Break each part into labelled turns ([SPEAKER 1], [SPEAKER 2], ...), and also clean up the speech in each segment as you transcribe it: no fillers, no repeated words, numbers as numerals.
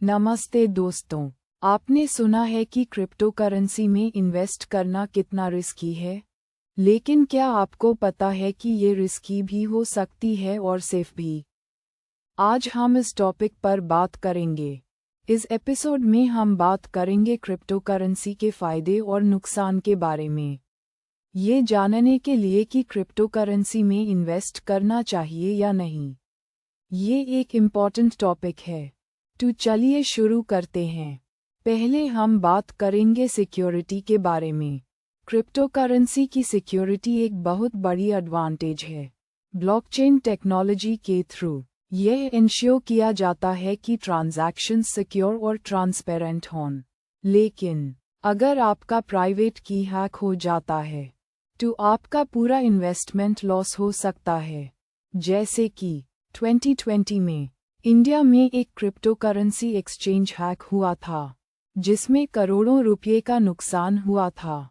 [SPEAKER 1] नमस्ते दोस्तों, आपने सुना है कि क्रिप्टो करेंसी में इन्वेस्ट करना कितना रिस्की है, लेकिन क्या आपको पता है कि ये रिस्की भी हो सकती है और सेफ भी? आज हम इस टॉपिक पर बात करेंगे। इस एपिसोड में हम बात करेंगे क्रिप्टो करेंसी के फ़ायदे और नुकसान के बारे में। ये जानने के लिए कि क्रिप्टो करेंसी में इन्वेस्ट करना चाहिए या नहीं। ये एक इम्पॉर्टेंट टॉपिक है। तो चलिए शुरू करते हैं। पहले हम बात करेंगे सिक्योरिटी के बारे में। क्रिप्टो करेंसी की सिक्योरिटी एक बहुत बड़ी एडवांटेज है। ब्लॉकचेन टेक्नोलॉजी के थ्रू यह इंश्योर किया जाता है कि ट्रांजैक्शन सिक्योर और ट्रांसपेरेंट हों। लेकिन अगर आपका प्राइवेट की हैक हो जाता है तो आपका पूरा इन्वेस्टमेंट लॉस हो सकता है। जैसे कि 2020 में इंडिया में एक क्रिप्टो करेंसी एक्सचेंज हैक हुआ था, जिसमें करोड़ों रुपये का नुकसान हुआ था।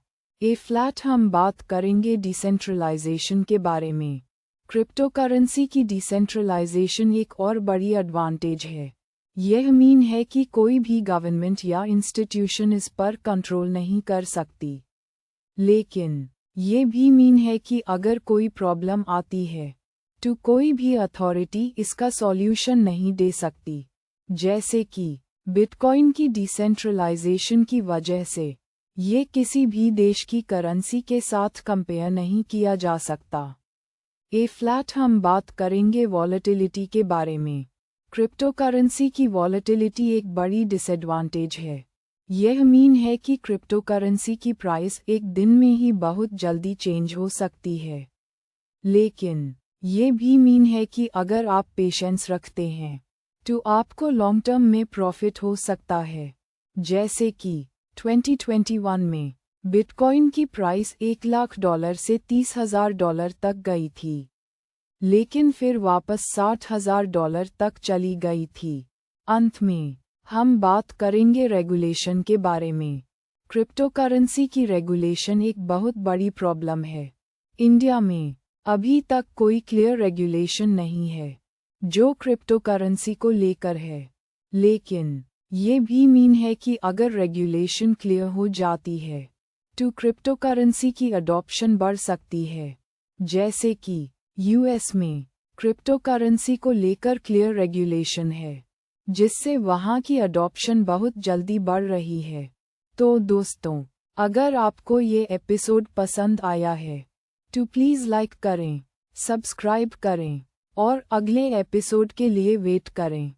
[SPEAKER 1] हम बात करेंगे डिसेंट्रलाइजेशन के बारे में। क्रिप्टो करेंसी की डिसेंट्रलाइजेशन एक और बड़ी एडवांटेज है। यह मीन है कि कोई भी गवर्नमेंट या इंस्टीट्यूशन इस पर कंट्रोल नहीं कर सकती। लेकिन ये भी मीन है कि अगर कोई प्रॉब्लम आती है तो कोई भी अथॉरिटी इसका सॉल्यूशन नहीं दे सकती। जैसे कि बिटकॉइन की डिसेंट्रलाइजेशन की वजह से ये किसी भी देश की करेंसी के साथ कंपेयर नहीं किया जा सकता। हम बात करेंगे वॉलेटिलिटी के बारे में। क्रिप्टो करेंसी की वॉलेटिलिटी एक बड़ी डिसएडवांटेज है। यह मीन है कि क्रिप्टो करेंसी की प्राइस एक दिन में ही बहुत जल्दी चेंज हो सकती है। लेकिन ये भी मीन है कि अगर आप पेशेंस रखते हैं तो आपको लॉन्ग टर्म में प्रॉफिट हो सकता है। जैसे कि 2021 में बिटकॉइन की प्राइस $1,00,000 से $30,000 तक गई थी, लेकिन फिर वापस $60,000 तक चली गई थी। अंत में हम बात करेंगे रेगुलेशन के बारे में। क्रिप्टो करेंसी की रेगुलेशन एक बहुत बड़ी प्रॉब्लम है। इंडिया में अभी तक कोई क्लियर रेगुलेशन नहीं है जो क्रिप्टो करेंसी को लेकर है। लेकिन ये भी मीन है कि अगर रेगुलेशन क्लियर हो जाती है तो क्रिप्टो करेंसी की अडॉप्शन बढ़ सकती है। जैसे कि यूएस में क्रिप्टो करेंसी को लेकर क्लियर रेगुलेशन है, जिससे वहाँ की अडॉप्शन बहुत जल्दी बढ़ रही है। तो दोस्तों, अगर आपको ये एपिसोड पसंद आया है तो प्लीज़ लाइक करें, सब्सक्राइब करें और अगले एपिसोड के लिए वेट करें।